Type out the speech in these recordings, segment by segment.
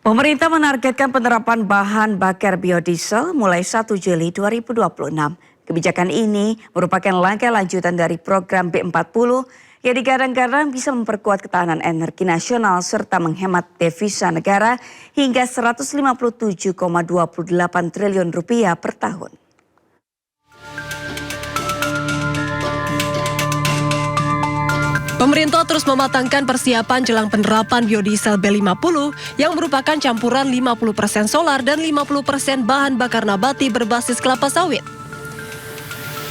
Pemerintah menargetkan penerapan bahan bakar biodiesel mulai 1 Juli 2026. Kebijakan ini merupakan langkah lanjutan dari program B40 yang digadang-gadang bisa memperkuat ketahanan energi nasional serta menghemat devisa negara hingga 157,28 triliun rupiah per tahun. Pemerintah terus mematangkan persiapan jelang penerapan biodiesel B50 yang merupakan campuran 50% solar dan 50% bahan bakar nabati berbasis kelapa sawit.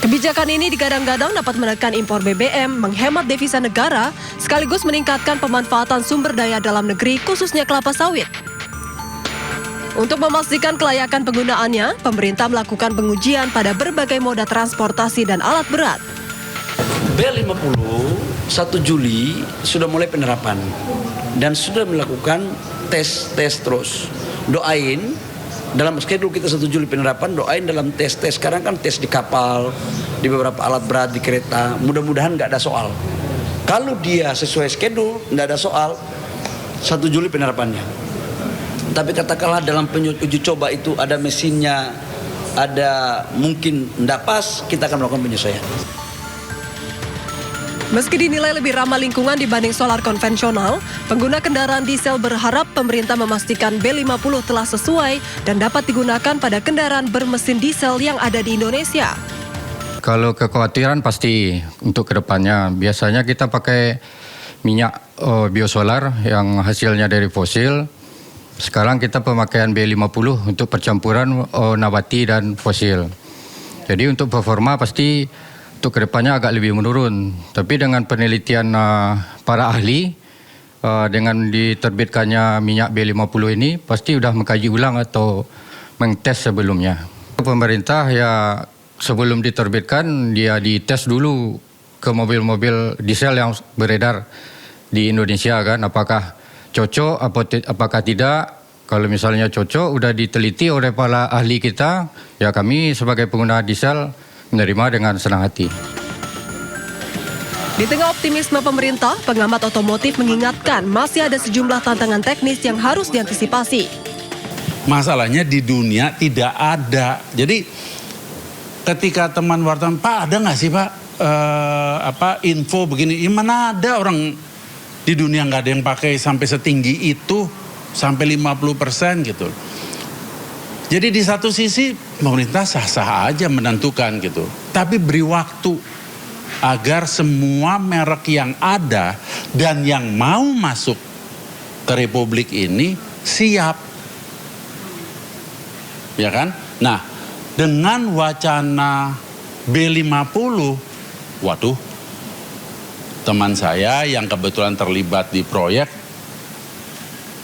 Kebijakan ini digadang-gadang dapat menekan impor BBM, menghemat devisa negara, sekaligus meningkatkan pemanfaatan sumber daya dalam negeri khususnya kelapa sawit. Untuk memastikan kelayakan penggunaannya, pemerintah melakukan pengujian pada berbagai moda transportasi dan alat berat. B50 1 Juli sudah mulai penerapan dan sudah melakukan tes terus. Doain dalam schedule kita 1 Juli penerapan, doain dalam tes sekarang kan tes di kapal, di beberapa alat berat, di kereta, mudah-mudahan nggak ada soal. Kalau dia sesuai schedule nggak ada soal, 1 Juli penerapannya. Tapi katakanlah dalam uji coba itu ada mesinnya, ada mungkin nggak pas, kita akan melakukan penyesuaian. Meski dinilai lebih ramah lingkungan dibanding solar konvensional, pengguna kendaraan diesel berharap pemerintah memastikan B50 telah sesuai dan dapat digunakan pada kendaraan bermesin diesel yang ada di Indonesia. Kalau kekhawatiran pasti untuk kedepannya, biasanya kita pakai minyak biosolar yang hasilnya dari fosil. Sekarang kita pemakaian B50 untuk percampuran nabati dan fosil. Jadi untuk performa pasti untuk kedepannya agak lebih menurun. Tapi dengan penelitian para ahli, dengan diterbitkannya minyak B50 ini, pasti sudah mengkaji ulang atau mengtes sebelumnya. Pemerintah ya sebelum diterbitkan, dia dites dulu ke mobil-mobil diesel yang beredar di Indonesia kan, apakah cocok, apakah tidak. Kalau misalnya cocok, sudah diteliti oleh para ahli kita, ya kami sebagai pengguna diesel menerima dengan senang hati. Di tengah optimisme pemerintah, pengamat otomotif mengingatkan masih ada sejumlah tantangan teknis yang harus diantisipasi. Masalahnya di dunia tidak ada. Jadi ketika teman wartawan, Pak ada nggak sih Pak info begini? Ya, mana ada orang di dunia nggak ada yang pakai sampai setinggi itu, sampai 50% gitu. Jadi di satu sisi pemerintah sah-sah aja menentukan gitu. Tapi beri waktu agar semua merek yang ada dan yang mau masuk ke Republik ini siap. Ya kan? Nah, dengan wacana B50, waduh, teman saya yang kebetulan terlibat di proyek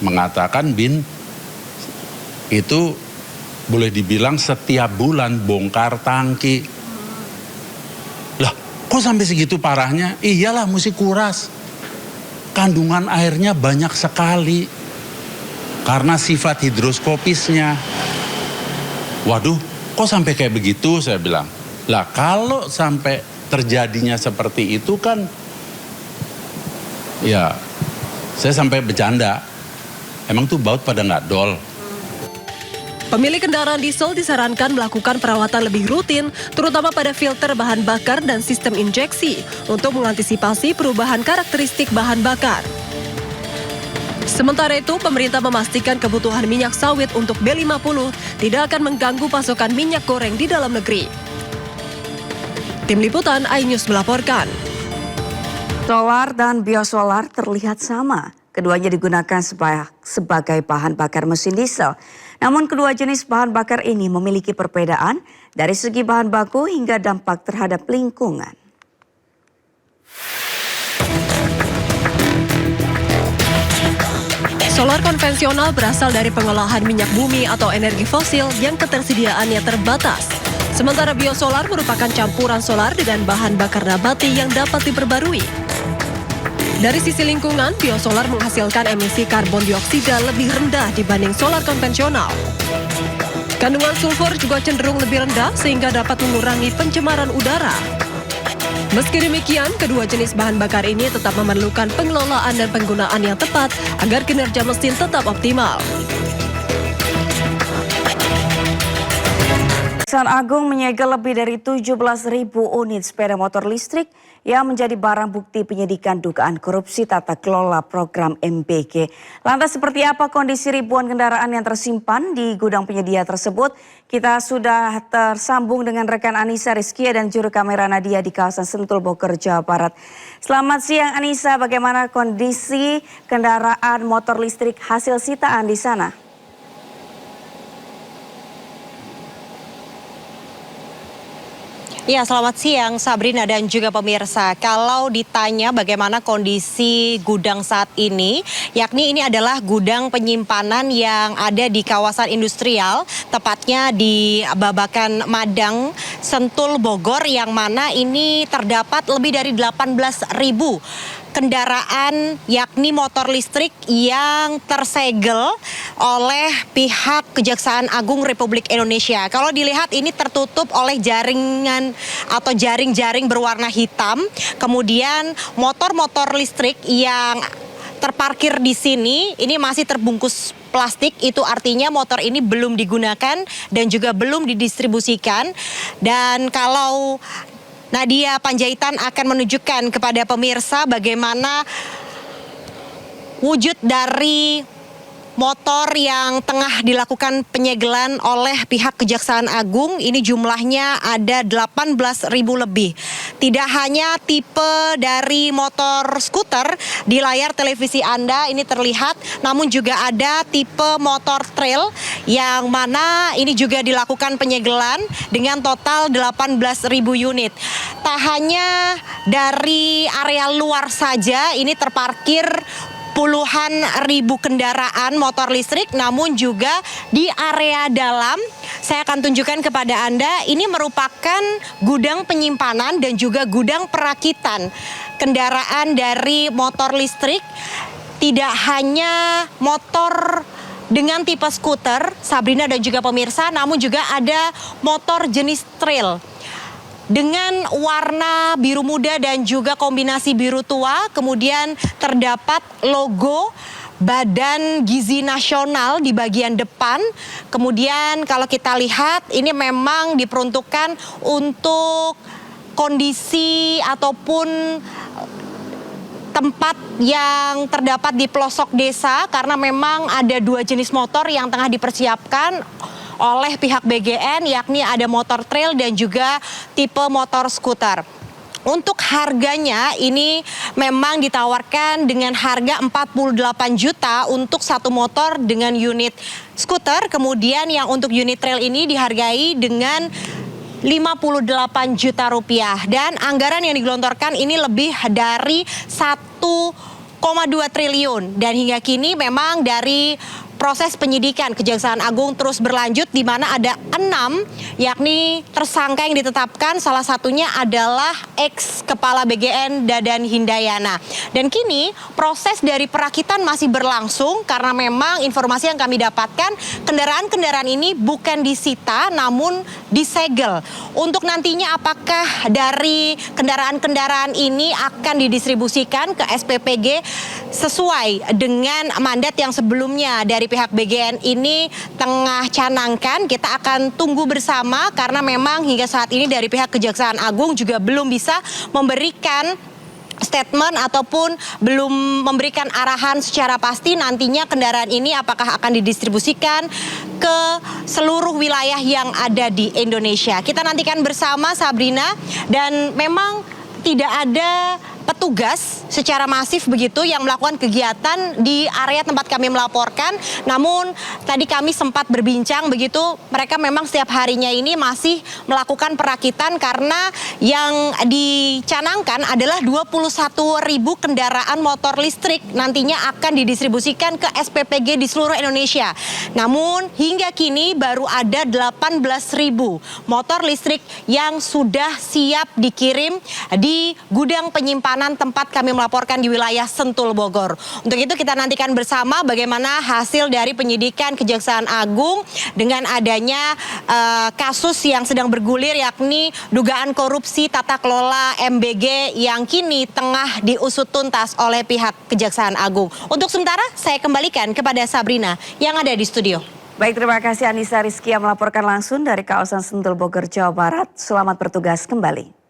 mengatakan Bin, itu boleh dibilang setiap bulan bongkar tangki. Lah, kok sampai segitu parahnya? Iyalah, mesti kuras. Kandungan airnya banyak sekali. Karena sifat hidroskopisnya. Waduh, kok sampai kayak begitu, saya bilang. Lah, kalau sampai terjadinya seperti itu kan, ya, saya sampai bercanda. Emang tuh baut pada nggak dol? Pemilik kendaraan diesel disarankan melakukan perawatan lebih rutin, terutama pada filter bahan bakar dan sistem injeksi, untuk mengantisipasi perubahan karakteristik bahan bakar. Sementara itu, pemerintah memastikan kebutuhan minyak sawit untuk B50 tidak akan mengganggu pasokan minyak goreng di dalam negeri. Tim Liputan iNews melaporkan. Solar dan biosolar terlihat sama. Keduanya digunakan sebagai bahan bakar mesin diesel. Namun kedua jenis bahan bakar ini memiliki perbedaan dari segi bahan baku hingga dampak terhadap lingkungan. Solar konvensional berasal dari pengolahan minyak bumi atau energi fosil yang ketersediaannya terbatas. Sementara biosolar merupakan campuran solar dengan bahan bakar nabati yang dapat diperbarui. Dari sisi lingkungan, biosolar menghasilkan emisi karbon dioksida lebih rendah dibanding solar konvensional. Kandungan sulfur juga cenderung lebih rendah sehingga dapat mengurangi pencemaran udara. Meski demikian, kedua jenis bahan bakar ini tetap memerlukan pengelolaan dan penggunaan yang tepat agar kinerja mesin tetap optimal. Kejaksaan Agung menyegel lebih dari 17.000 unit sepeda motor listrik yang menjadi barang bukti penyidikan dugaan korupsi tata kelola program MBG. Lantas seperti apa kondisi ribuan kendaraan yang tersimpan di gudang penyedia tersebut? Kita sudah tersambung dengan rekan Anissa Rizkia dan juru kamera Nadia di kawasan Sentul, Bogor, Jawa Barat. Selamat siang Anissa, bagaimana kondisi kendaraan motor listrik hasil sitaan di sana? Ya, selamat siang Sabrina dan juga pemirsa. Kalau ditanya bagaimana kondisi gudang saat ini, yakni ini adalah gudang penyimpanan yang ada di kawasan industrial, tepatnya di Babakan Madang, Sentul, Bogor, yang mana ini terdapat lebih dari 18.000 kendaraan yakni motor listrik yang tersegel oleh pihak Kejaksaan Agung Republik Indonesia. Kalau dilihat ini tertutup oleh jaringan atau jaring-jaring berwarna hitam. Kemudian motor-motor listrik yang terparkir di sini ini masih terbungkus plastik, itu artinya motor ini belum digunakan dan juga belum didistribusikan. Dan kalau Nadia Panjaitan akan menunjukkan kepada pemirsa bagaimana wujud dari motor yang tengah dilakukan penyegelan oleh pihak Kejaksaan Agung. Ini jumlahnya ada 18.000 lebih. Tidak hanya tipe dari motor skuter di layar televisi Anda ini terlihat, namun juga ada tipe motor trail yang mana ini juga dilakukan penyegelan dengan total 18.000 unit. Tak hanya dari area luar saja ini terparkir puluhan ribu kendaraan motor listrik, namun juga di area dalam. Saya akan tunjukkan kepada Anda, ini merupakan gudang penyimpanan dan juga gudang perakitan kendaraan dari motor listrik. Tidak hanya motor dengan tipe skuter, Sabrina dan juga pemirsa, namun juga ada motor jenis trail dengan warna biru muda dan juga kombinasi biru tua. Kemudian terdapat logo Badan Gizi Nasional di bagian depan. Kemudian kalau kita lihat ini memang diperuntukkan untuk kondisi ataupun tempat yang terdapat di pelosok desa, karena memang ada dua jenis motor yang tengah dipersiapkan oleh pihak BGN, yakni ada motor trail dan juga tipe motor skuter. Untuk harganya ini memang ditawarkan dengan harga 48 juta untuk satu motor dengan unit skuter. Kemudian yang untuk unit trail ini dihargai dengan 58 juta rupiah. Dan anggaran yang digelontorkan ini lebih dari 1,2 triliun. Dan hingga kini memang dari proses penyidikan Kejaksaan Agung terus berlanjut, di mana ada 6 yakni tersangka yang ditetapkan. Salah satunya adalah ex Kepala BGN Dadan Hindayana. Dan kini proses dari perakitan masih berlangsung karena memang informasi yang kami dapatkan kendaraan-kendaraan ini bukan disita namun disegel. Untuk nantinya apakah dari kendaraan-kendaraan ini akan didistribusikan ke SPPG sesuai dengan mandat yang sebelumnya dari pihak BGN ini tengah canangkan. Kita akan tunggu bersama karena memang hingga saat ini dari pihak Kejaksaan Agung juga belum bisa memberikan statement ataupun belum memberikan arahan secara pasti nantinya kendaraan ini apakah akan didistribusikan ke seluruh wilayah yang ada di Indonesia. Kita nantikan bersama, Sabrina, dan memang tidak ada petugas secara masif begitu yang melakukan kegiatan di area tempat kami melaporkan. Namun tadi kami sempat berbincang begitu, mereka memang setiap harinya ini masih melakukan perakitan karena yang dicanangkan adalah 21.000 kendaraan motor listrik nantinya akan didistribusikan ke SPPG di seluruh Indonesia. Namun hingga kini baru ada 18.000 motor listrik yang sudah siap dikirim di gudang penyimpanan tahanan tempat kami melaporkan di wilayah Sentul, Bogor. Untuk itu kita nantikan bersama bagaimana hasil dari penyidikan Kejaksaan Agung dengan adanya kasus yang sedang bergulir, yakni dugaan korupsi tata kelola MBG yang kini tengah diusut tuntas oleh pihak Kejaksaan Agung. Untuk sementara saya kembalikan kepada Sabrina yang ada di studio. Baik, terima kasih Anissa Rizky yang melaporkan langsung dari kawasan Sentul, Bogor, Jawa Barat. Selamat bertugas kembali.